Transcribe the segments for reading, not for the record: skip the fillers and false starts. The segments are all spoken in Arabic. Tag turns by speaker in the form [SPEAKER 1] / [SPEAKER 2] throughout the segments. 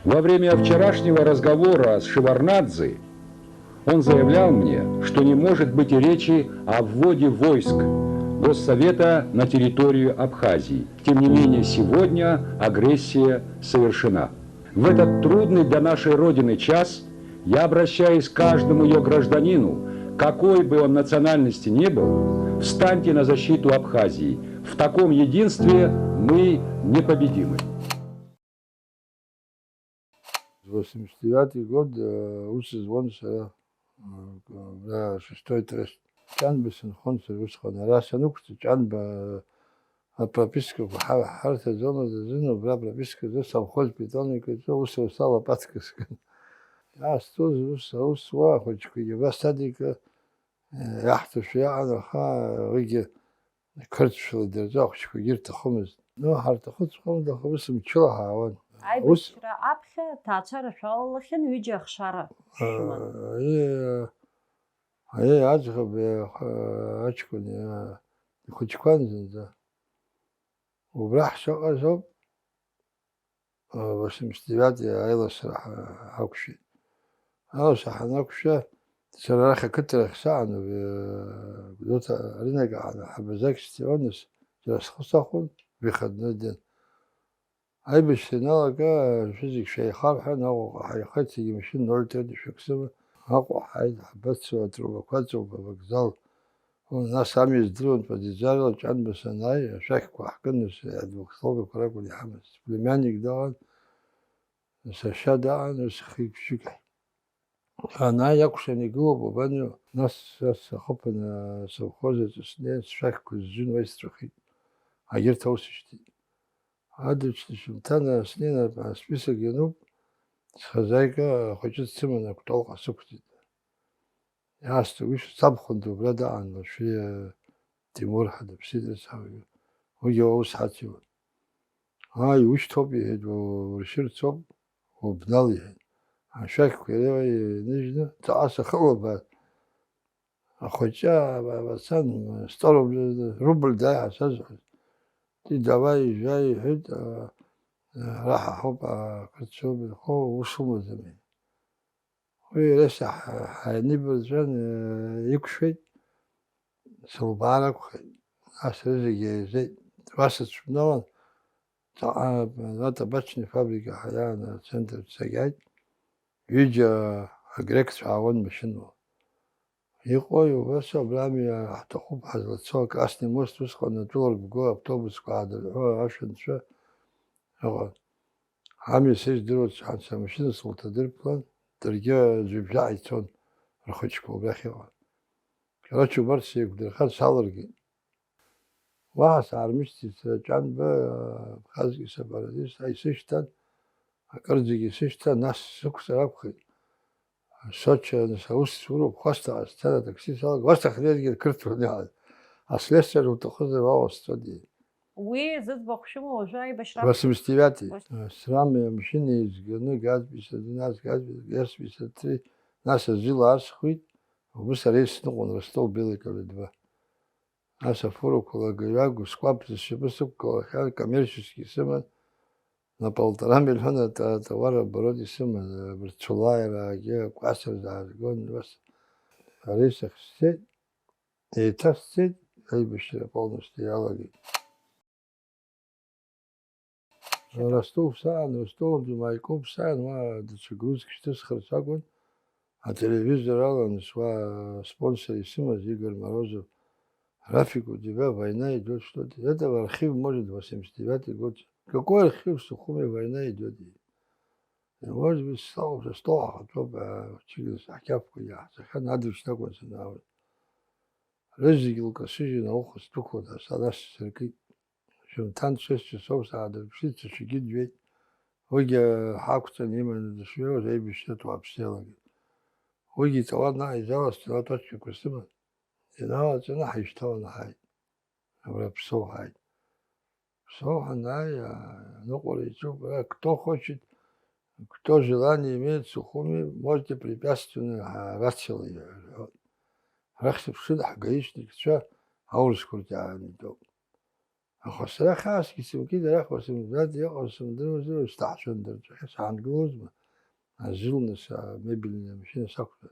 [SPEAKER 1] Во время вчерашнего разговора с Шеварднадзе он заявлял мне, что не может быть и речи о вводе войск Госсовета на территорию Абхазии. Тем не менее, сегодня агрессия совершена. В этот трудный для нашей Родины час я обращаюсь к каждому ее гражданину, какой бы он национальности ни был, встаньте на защиту Абхазии. В таком единстве мы непобедимы.
[SPEAKER 2] 89 год звонился на шестой трест. كان بسنخون سروس خانه راسا نکته كان прописка حارة زون زين وبلا прописка زي совхоз питание كده وصل باتكس я стуз واحد كده بس هذيك يحت شيء أنا خا ويجي كرت شو درجة شو جرت خمس نو حارة خمس ده خمس متشلها وان
[SPEAKER 3] Айбышра апхе тачара шаллахен үйже хшара шуман.
[SPEAKER 2] أجرب أشكون كوتشكوان زنزا وبراح شقة زوب بس مستويات أيضا صراحة هاكشي أنا صح هاكشة صراحة كنت رخصان بدوت أرينا قاعد حبزاك استيونس جلس خصاخون بيخدنا الدين أي بشتنا فيزيك شيء خارحة نو حيخيت يمشي نور تدي شو كسبه هاكو حايد حبت سوى تروبكات وبغزال والناس عم يزدرون فديزارو كان بسناي شاك وحكنس يدوك صوب كراك ولي حمس بلمانيك دان سشادان وسخيك شكح أنا يكشني جوب وبنيو ناس خبنا سوخوزة سنين شاك كوزين ويسترخي هاجر توسشتي هذا شمتانا سنين مع سبيس الجنوب خزايكا خجت سمنا كتوقع سكتي يا استويش صبخن دو بلدا عن شوية تيمور حدا بسيد ساوي ويا وسحتي هاي وش توبي هاد ورشير توب وبنالي هاد عشاك كده نجنا تعاس خوبا أخوجا بسان استرب ربل داي أساس دي دواي جاي هاد راح أحب كتشو بالخو وصوم زمان ويرسح حنبر زمان يكشفي سوبارك أسرزي زي واسط شنون لا табачная фабрика حيانا центр سجايد يجي أجريك تعاون مشنو يقوي بس بلامي حتى خوب حزلت سوق أصلي موست وسخ نطور بجو أوتوبوس قاعد هو عشان شو هو عامل سيج دروت عن سمشين سلطة دربلان درجة جبجاعي تون رخشكو بأخي كراتشو برسي يقدر خد سالرجي واحد عرمشتي كان بخازي سبارديس أي سيشتان أكرزي سيشتان ناس سكسر أبخي سوتش نسوس سورو بخواستا أستاذ تكسي سالك واستا خليل كرتو نهاد أسلسل وتأخذ الواو استودي
[SPEAKER 3] وزد بخشمو وجاي بشرب.
[SPEAKER 2] بس مستوياتي سلام يمشيني يزقنو قاعد بيسد ناس قاعد بيس بيسد ناس الزيلا أسخويت وبس ريس نقون رستو بيلي كالدبا ناس فورو كولا جياغو سكواب تشبسك كولا خال коммерческий سمن на 1,5 миллиона товара броди сыман Бирчулаева ге квасер зазгон вас рейсах сеть и та сеть айбишь полностью ялаги Ростов сан Ростов Думайков сан ма дчегрузки что с харсагон а телевизор алан сва спонсор сыма Игорь Морозов график у тебя война идет что-то это архив может 89 год какой архив в Сухуми война идет может быть стал уже стол то через акяпку я захотел надо что такое знал رزق القصيجي نوخ استوكو دا سلاش سركي شو تان 6 часов сада شيت شيجي دوي وجا حاكتا نيمن دشيو زي بيشتو ابسيلا وجي توانا اجاوس لا точка كسمه انا انا حيشتغل هاي ولا بسو هاي بسو هاي نقول يشوف кто хочет кто желание имеет Сухуми можете препятственно расчел ее رخص بشد حقايشني كتشا هاولش كنت عاني دو خسرة خاص كيسم كده راح وسم ذات يقسم دروز استحسن درج حس عن جوز عزلنا مبلنا مشينا سقف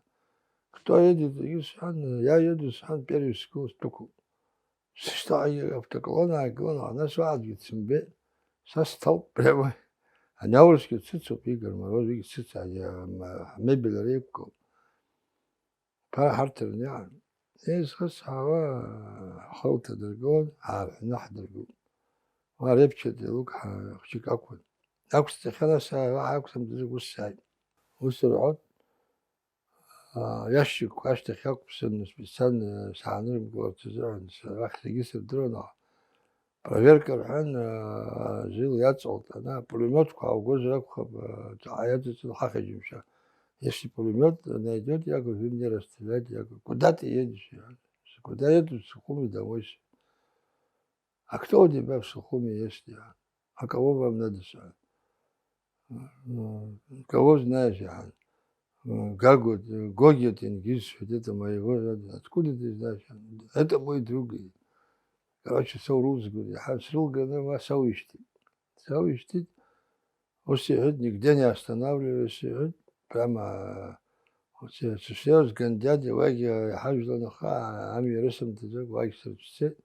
[SPEAKER 2] кто едет يسحن я еду схан перескос туку что я обтеклона она свадьба гитсм бе состав прямо а няурский цицу Игорь Мороз видит цица я мебель репку пара хартер يعني إيه خس هوا خوته درجون نحضر وريبتشي لوك خشيك أكل أكل خلاص أكل مدري وساي وسرعت يشك واشتخ ياك بسن بسن سعنر مقول تزرعن راح تجيس الدرونا проверка الحين جيل يتصل أنا пулемет أو جزء أكخب تعايد الحق يمشي если пулемет найдет я говорю вы мне расстрелять я говорю куда ты едешь я куда еду в Сухуми домой а кто у тебя в Сухуми есть я а кого вам надо сюда кого знаешь я Гагут, Гоги, Тенгиз, это моего, откуда ты знаешь? Это мой друг. Короче, Саурус говорит, Хасрул, говорит, Сауишти. Сауишти, Осиет, нигде не останавливайся, прямо сусеус гандяди, ваги, Хажланаха, Ами Ресам, Тезак, ваги Сарчсе,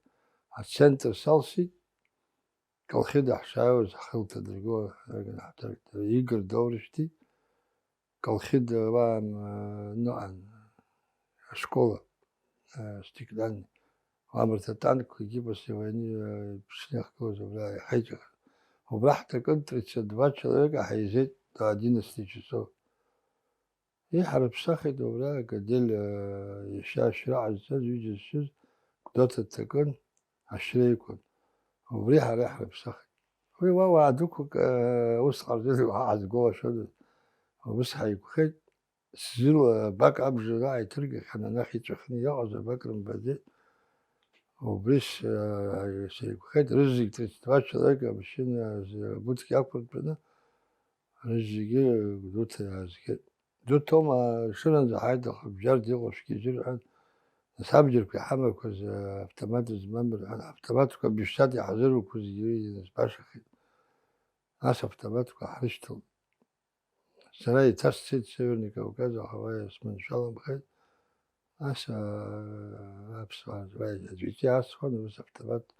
[SPEAKER 2] а центр Салси, Калхида Хшаус, Хилта Дрго, Игорь Довришти, Калхид вам школа стеклянная. Амрта танк, какие после войны снег коза, бля, хайтик. В Брахтакон 32 человека хайзет до 11 часов. И Харабсахи, бля, гадель еще шра аззаз, видишь, кто-то такой, ашрейкон. В Риха Харабсахи. Вы вавадук усхар, аз гола шоду. بس هيكون سيرو باك اب جراي ترجع حنا ناحية تخني يعز بكر بدي وبريش هيكون رزق تتواش ذاك بشين بوتك أكبر بنا رزق دوت رزق دوت ما شلون زعيد بجرد يغش كيجر عن نسابجر في حمل كوز افتمات زمان بالعن افتمات كوز بيشتاد يحضروا كوز يجي نسباش خير ناس افتمات كوز حرشتهم سراي تاسيت سيرني كوكاز وحواي اسمن شالم بخير أسا أبصر جيتي أسخن بس افتبت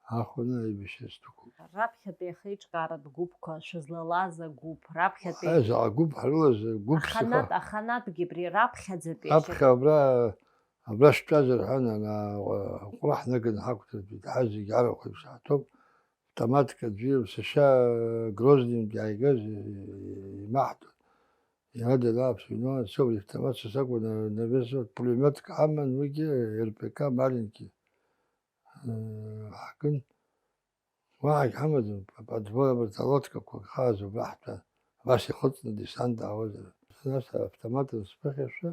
[SPEAKER 2] أخونا يبشستكو
[SPEAKER 3] раԥхьатәи ахеиҿкааратә гәыԥқәа шәызлалаз агәыԥ, раԥхьатәи
[SPEAKER 2] هذا عقوب حلوز عقوب
[SPEAKER 3] аханатә аханатәгьы абри раԥхьаӡатәи
[SPEAKER 2] أبخي أبرا شتازر أنا قرح نقد حقت بتحزي جعله خيب ساعتهم تماتك تجيب سشا جروزني جايجاز محدود هذا لابس إنه سوي تمات ساقو نبيسو بوليمات كعمل ويجي البكا مالنكي حكن واحد حمد بعد فوق برتلاتك خاز وبحث باش يخطنا دي ساند عوض ناس افتمات السبخ شو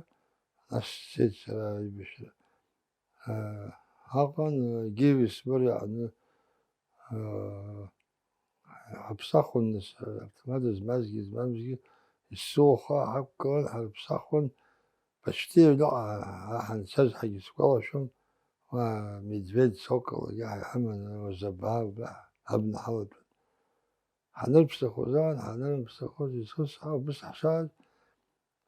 [SPEAKER 2] ناس سيد سراي بشر هاقن جيبس بري عن حبساخن افتمات زمازجي السوخة حقا حبساخن بشتي لا حنساز حاجة سكوا شون وميدفيد سوكل جاي حمن وزباب ابن حوض حنلبس خوزان حنلبس خوز يسوس بس حشاد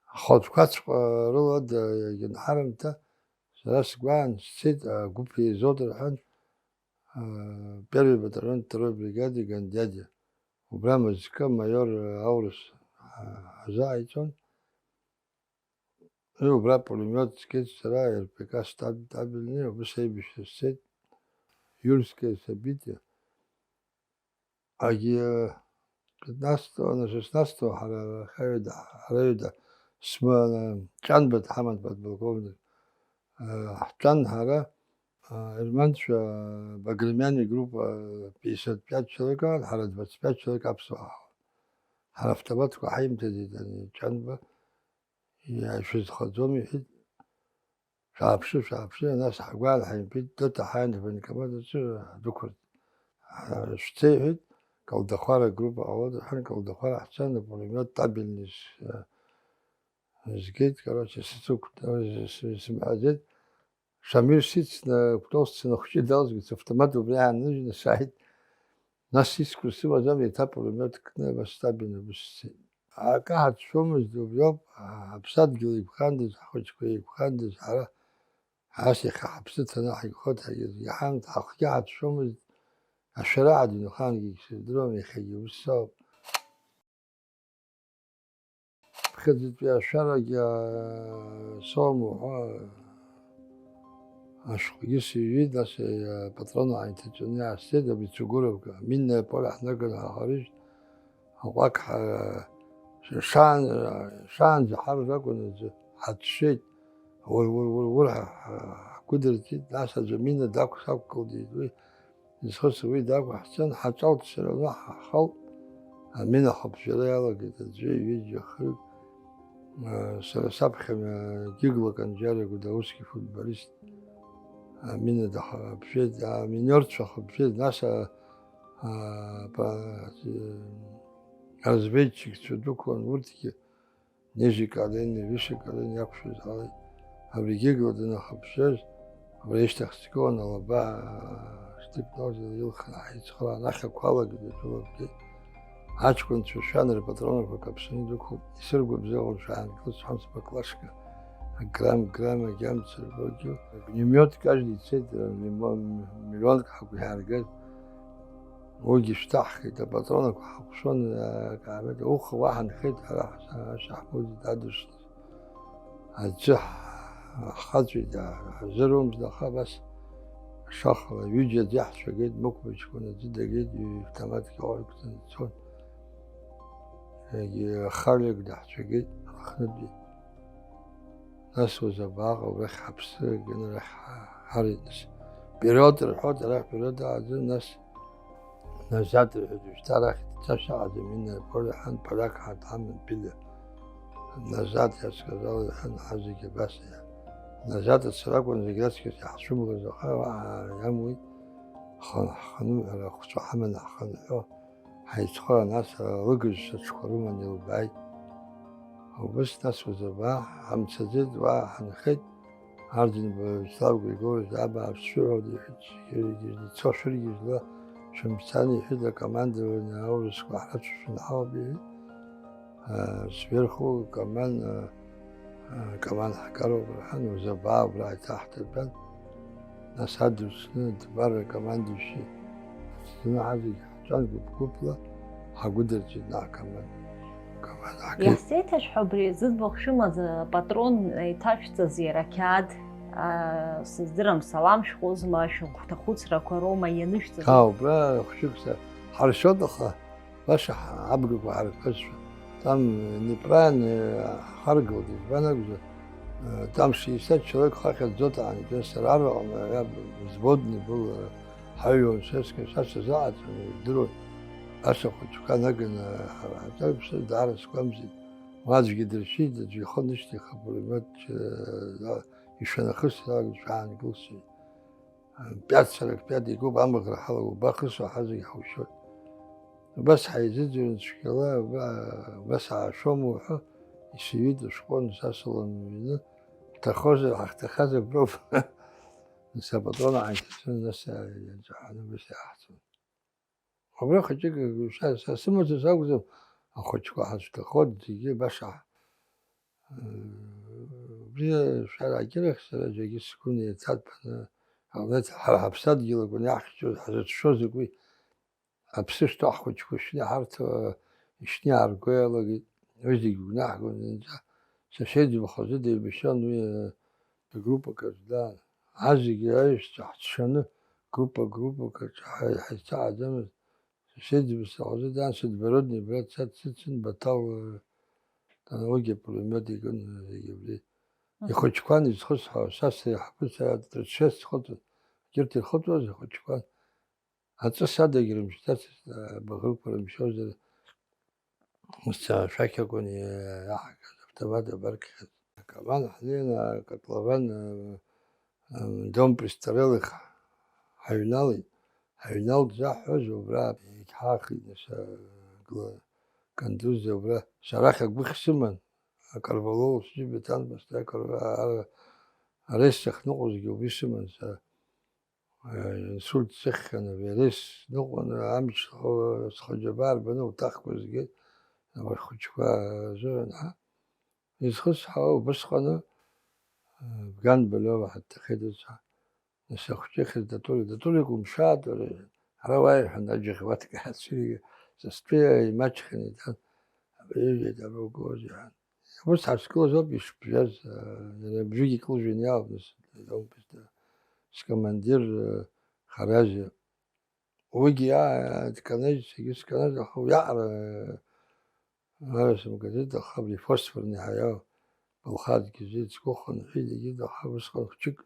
[SPEAKER 2] خد كاتش رود ينحرم تا سلاس قوان سيد قبي زودر حن بيري بدران ترو بريغادي جندادي وبرامج كم مايور أورس زايتون يو برا بوليميوت سكيت سراي البكا ستاب تابلني وبس هي بشتت يورسكي سبيتي أجي ناستو أنا شناستو على خيدا اسمه جنبت حمد بدبلقوم جن هذا المنش بقرماني جروب 55 человек على 25 человек أبصح على افتبات وحيم تزيد يعني جنبه يعيش خدومي حد شعبشي ناس حقوال حيم بيت دوتا حين فين كمان ذكر شتي حد قال دخوارة جروب أول حين قال دخوارة أحسن بوليمات تابلنيش زكيت كراش سوق سمع زيد Шамир сицна птосцена хучи далзгиц автомат убрян нужно шахид нас искусство азам этапы меткне бастабина бусси акахат шомыз дубёб абсадгил ибхандыз хочко ибхандыз ара аси хапсытана хот яхан ахят шомыз ашраад нуханги дром ихиюсо خذت يا شرق يا صومو اشخ يسي ناس بطرنا عن تجنيا السيدة بتقولوا منا بقول احنا كنا خارج هواك شان زحر ركن حد شيء ولا قدرتي ناس زمينا داك ساق ودي يسخس وي داك احسن حاجات سرنا خل من حب شريالة قلت جي يجي خل سابخم جيغلو كان جاري قدوسكي فوتبوليست من ده بشيء من يرتشخ بشيء ناس разведчик чудок он вуртики нежи кален више кален якшу зали абриге година хабшез абрештах скон алба штип ноз илхна ицхла наха квала гдетулки ачкун чушанер патронов капшин дуку сыргу бзел шан клус ханс баклашка грамма гямцер боджу гнемет каждый цент миллион как харгет وجي يفتح كده بطرونك وحقشون كعبت أخ واحد خيط على شحمود دادوش هتجح خاطري ده زروم ده بس شخ يوجد يحت شجيد مكبش كنا زيد جيد يفتمات كوار كتن تون خارج ده شجيد خندي ناس وزباغ ورح حبس جن رح حريد ناس بيرود الحوت رح بيرود عزيز ناس نزات الحدوش تاريخ تشعر من برحان براك حتعمل بلا نزات يسكزال الحين حزيك بس نزات السراق ونزجاسك يحشم غزاها يموي خنو على خشوع حمل خنو حيتخرى ناس رجل شكروا من يوباي وبس ناس وزباح عم تزيد وحنخد عارضين بسلاو يقول زعبا السعودي يجي تشري يجي شمساني حدا كمان دولنا أورس كحرت شن حابي سبيرخو كمان حكروا برحان وزباع وبراع تحت البن ناس هدوا سنة برا كمان دوشي سنة عادي حجان بكوبلا حقدر جدا كمان حكي
[SPEAKER 3] يحسيتش حبري زد بخشمز باترون تاشت زيركاد سزدرم سلام شخوز ما شو تخوص ركوروما ينشت
[SPEAKER 2] برا خشوكسا حرشود خا باش عبقك وعرفش там نبران خرجوا دي بنجز там 60 человек хотят зота они без рара я взводный был حيوان سيسكي ساس زعت درو أشوف كان نجنا حتى بس دارس كمزي ما أدري قدر شيء تجي خلني خبر ما يشنا خس لا شان قصي بيات سلك بيات يقول بعمق الحلقة وباخس وحزق حوشوت بس حيزيد المشكلة بس عشوم يسيد شكون ساسلا منه تخذ بروف نسبتنا عن كسر الناس ينجحنا بس أحسن خبره خجيك سمو تزوج أخوك واحد تخود تيجي بشع بيا شارع كيرك سر جيجي سكون يتعب أنا عملت حبسات جيل كوني أحكي حاجة شو زكوي حبسش تأخذ كوشني عرفت إشني عرقوي لقي وجدي جناح كوني سشيد بخزدي بشان ويا جروبا كذا عزيز جايش تحت شنو جروبا كذا حيساعد سيد بس عاوز ده سيد بردني برد ست سن بطاو تنوجي برومات يكون يجيب لي يخش كان يخش حساس يحبس ترشيس خط جرت الخطوة يخش كان حتى سادة يجرم شتات بغرب برمشوز مستشفى يكون يحك تبادل بركة كمان حاليا كطلبان دوم بريستريلخ حينالي حينال زحوز وبرا حاخي نسا كندوز وبرا شراخك بخسمن كربلو سجبتان بس تاكل ريسخ نقص جوبيسمن سولت سخن بيريس نقون أمش خجبار بنو تخبز جد وخجوا زون يسخس حاو بس خنا بجان بلو حتى خدتها نسخ جخ دتولي يقوم شاد ولا روايح نجي خواتك حسي سستري ماتشخني ده بيجي ده بوجوز يعني بس هسكوز أبيش بجاز يعني بيجي كل جنيا بس لو بس سكمندير خراجي ويجي تكنيج يجيس كنيج أخو يعرى ما اسمه كذا ده خبري فوسفور نهاية بالخاد كذا سكوخن حيل جدا خبص خشك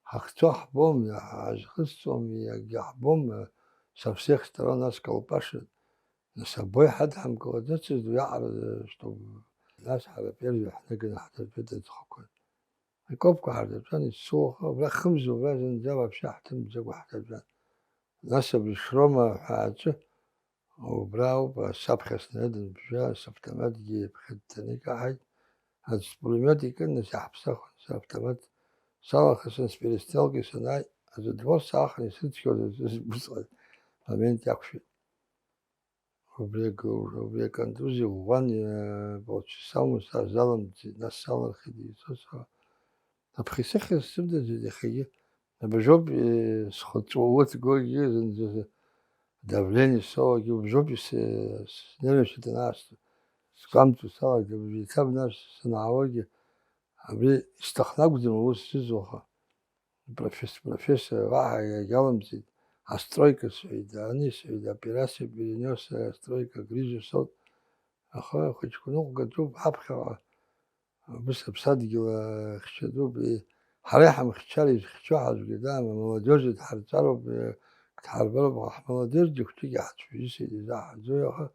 [SPEAKER 2] هختوح بوم يا عجخصهم يا جحبوم سفسيخ ترى ناس كوباشن نسبوي حد هم كودتش يعرى شتو ناس على بيرجع احنا كنا حتى بدأ تخكل يكوبكو حتى بسان السوخة ولا خمسة ولا زنجابة بشاحتم زقو حتى بسان ناس بالشرومة حاجة وبراو بسابخس ندن بجا سبتمات جي بخدتني كحي هاد سبوليماتي كنا سحب ساخن سبتمات ساخن سبيرستالكي سناي از دوار ساخن سنتشو بصل فمن تاكشي وبريك اندوزي واني بوتش سامو سازالم ناس سالر خدي سوسا après ça سبدا زي خيه بجوب سخطوات جوجي زنز давление сало бжопи нервишь это наш скамту сало бжитав наш снаоги абри истахнагудим ус сизоха профессор вага галамзи а стройка сойда они сойда операция перенес стройка грижа сот аха хоть кунук гадруб хабха بس بصدق خشدوب حريحة مخشالي خشوحة قدام молодежи تحرصارو تحربرو بحمل دير تيجي حد في سيدي زاح زويها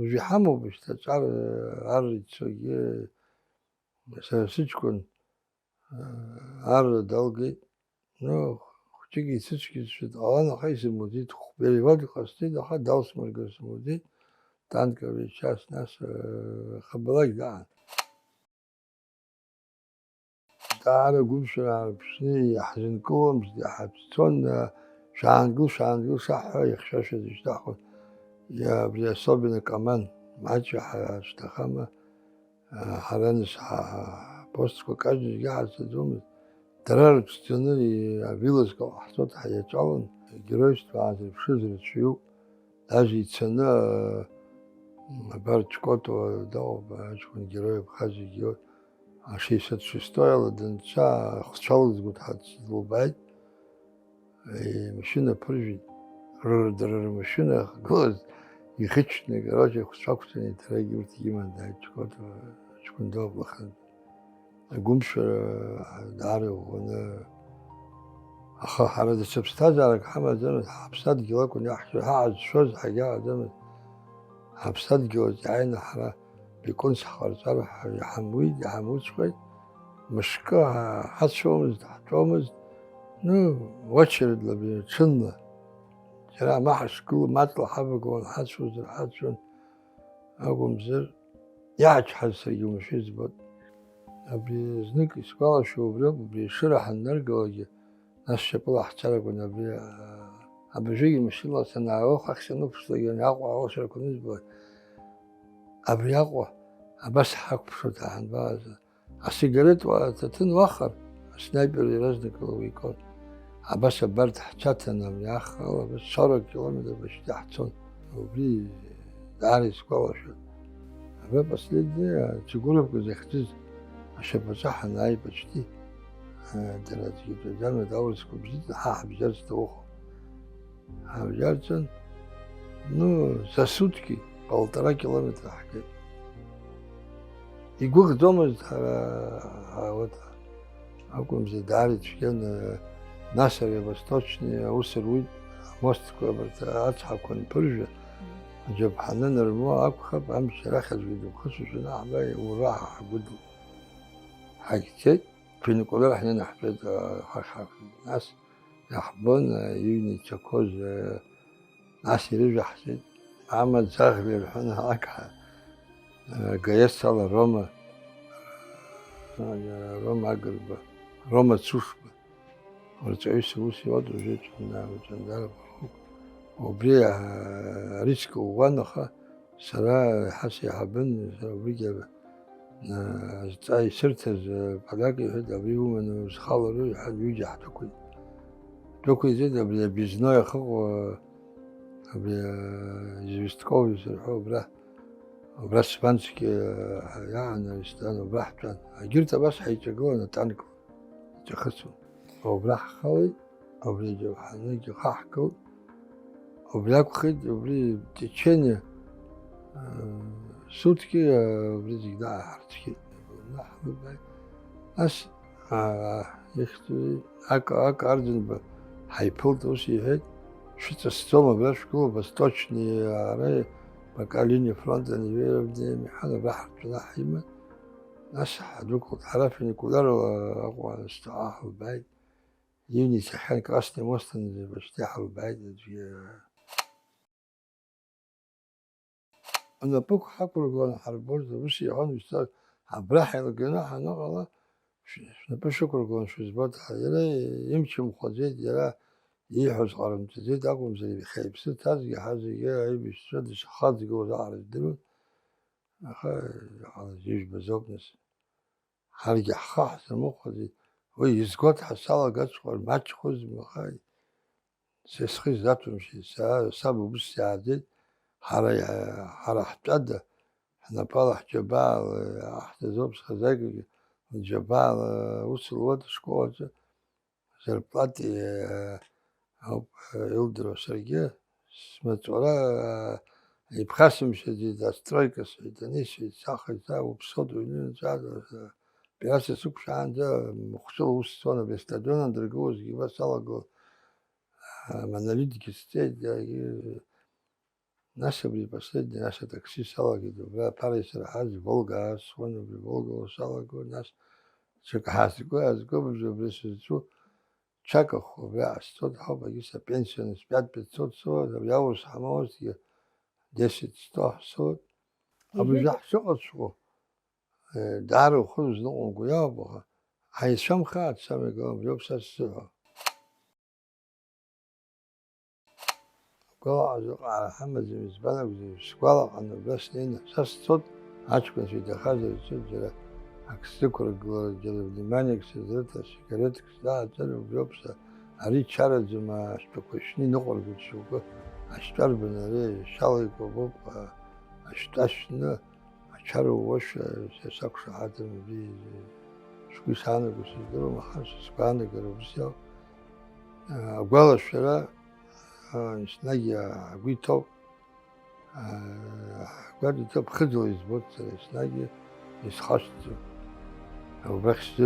[SPEAKER 2] وجي حمو باش تشعر عرض تسوي سيتكون عرض دلقي نو تيجي سيتكي شد أنا خايس المدير خبري ودي قصدي ده حد داوس مرقص المدير تانك بيشاس ناس خبلاك ده تعالى قول شو بشني يحزن كوم حبستون شانقول صح يخشاش يشتاقون يا بلي صوبنا كمان ما عادش اشتخامة حرانس بوستكو كاجي قاعد تدوم ترى تستنري فيلوس كو حصوت حياة جالن جروش بعد بشزر تشيو لاجي تسنى بارتشكوتو دو باشكون جروي بخازي جيو 66-й дынча хчалыз гуд хатсылбай машина прыжит рыр машина голос и хичный короче хчаксыни трагивт иман да чкундо бахан гумш дары он аха харада субстазарак хамазан хабсад гилакун яхшу хаз шоз хага адам хабсад гоз عين حرا بيكون سحر صالح يحمود شوي مشكا حتشومز نو وشرد لبي تشنة جرا ما حشكو ما طلع حبك ولا حتشون أقوم زر يعج حس يوم شي زبط أبي زنك إسقال شو بريب أبي شرح النرجع ناس شبلا حتشارك ونبي أبي جي مش الله سنة أخ أخشى نفسه يعني أقوى أشر كنيز بقى أبي أقوى بس حق بشوت عن بعض السيجارات وتتن وخر سنايبر يرزنك ويكون بس برد حتشاتنا من أخر بس 10 كيلومتر باش تحتون وبلي داري سكوا شو بس لدي تقول لك زي اختز عشان بصح ناي بشتي دراتي قدام داول سكو بزيد حاب جالس توخو حاب جالسن ну за сутки 1,5 километра حكي يقول دوما вот أقوم زي داري تشكين ناصر восточный أوسروي мост كوبرت أصحاب كون برجة جاب حنان الماء أكخب أمشي رخز بدو خصوص نعباي وراح بدو حكيت في نقول إحنا نحبد ناس يحبون يوني تشكوز ناس يرجع حسيت عمل زاغبي الحين هاك جيست على روما Roma Agrba, Roma Tsushba, ورجعيس روسي وضو جيت وجندار وبريع ريسك وغنخة سرا حسي حبن سرا بريجا أي سرتز بلاقي هدا بريو من خالرو يحد يجح تكوي زيد بلا بيزناي خو بلا زوستكوي سرحو برا سبانسكي يعني استانو براحتن جرت بس حيتقون تانكو تخسو وبراح خوي وبريجو حنيجي خاحكو وبلاك خد وبري تشيني سوتكي بريجي دا حرتكي أس يختوي أك أرجن هيبلت وشي هيك شو تستوما بلاش كو بس точнее على بقاليني فلانتا نيفيرا بدي محل بحر تلاحيما ناس حدوكو تعرفني كلارو أقوى استعاح البعيد يوني سحان كاسني مستن بستاح البعيد في أنا بوك حقول قول حربوز بس يعون يستاهل عبراحي الجناح نغلا أنا بشكر قول شو زبط يلا يمشي مخزيد يلا يحوز قرم تزيد أقوم زي بخيب ست هذا حاجة جاي بيشتد شخاص يقول زعر الدلون على جيش بزوجنس هرجع خاص مخزي ويزقط حصل قص والماتش خوز مخاي سيسخي ذاته مشي سابو بس عادي حرا حتى احنا بالح جبال احتزوبس خزاقي الجبال وصل ود شكوت زربلاتي هوب يلدرو سرقي سمت ولا يبخسم شديد استرايكس يتنيش يتساخر تا وبصدو ينين زاد بياسي سوكش عنده مخشل وصونا بيستدونا درقوز يبا سالقو مناليدك ستيد ناسا بلي последний ناسا такси салаги добра парис рахази волга своно би волга салаго нас чека хасико азго бжо бресу чака хобя стод хоба гиса пенсион с 500 со я уж хамос 10-100 со абжах шо дару хуз ну гуя бо хайшам хат самего бжопсас قال على محمد زبالة وسكوالا عن بس لين ساس صوت عشكون في دخل السجلة أكسكر الجوار جل بدمانك سيدرت سكرتك سلا جل وبيوبسا أريد شارع زما أشتكوشني نقول بتشوفه أشتر بناري شالي كوبوب أشتاشنا أشارو وش سكش حاتم بي شوي سانة بسيدرو ما خمس سكانة كروبسيا قال الشراء سناجي عقيتو قاعد يتوب خدو يزبط سناجي يسخشتو وبخش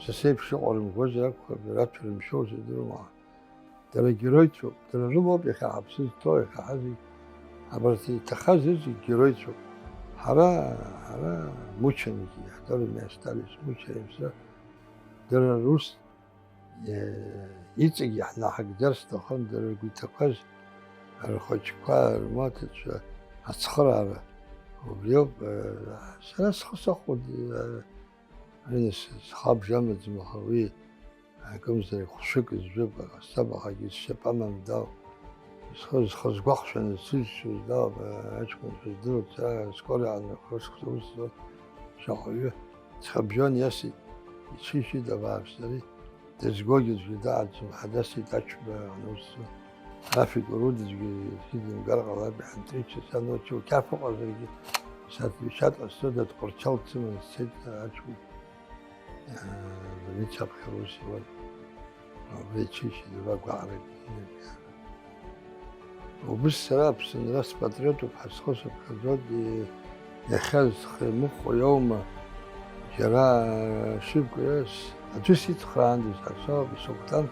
[SPEAKER 2] سسيب شغل مغوزك براتو المشوز يدرو معه ترى جرويتو ترى ربو بيخي عبسيز تو يخي حزي عبرتي تخزز جرويتو حرا موشنكي يحضر المستاليس موشنكي ترى روس يتجي احنا حق درس دخل در قلت الخوشكوا الماتش أسخر وبيوب ثلاث خصخود هنا صحاب جامد مخوي كم زي خشك الزوب السبعة حاجة الشباب من داو خز قخشن السيس داو أشكون في الدور تاع سكولي عن خشك توس شاقيه تخبجون ياسي يشيشي دباب سري تزوجت في داعي حدثي تشبه نص خافي ورود سيدي مقرقة بحنتريتش سانوتشو كافو قصدي سات بشات السودة قرشال تسمى السيد أشوف بنيتشاب خروسي وبريتشيش دباق عربي وبس سراب سنراس باتريوتو بحسخوص بخزود يخز مخ يوم جرا شبكو ياس أجلس يدخل عندي سعصاب سلطان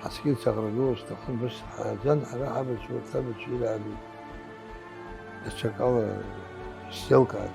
[SPEAKER 2] حسكيت شغلوش تخون بس حاجان على حبل شو ثابت شيء عليه الشكاوى السلكة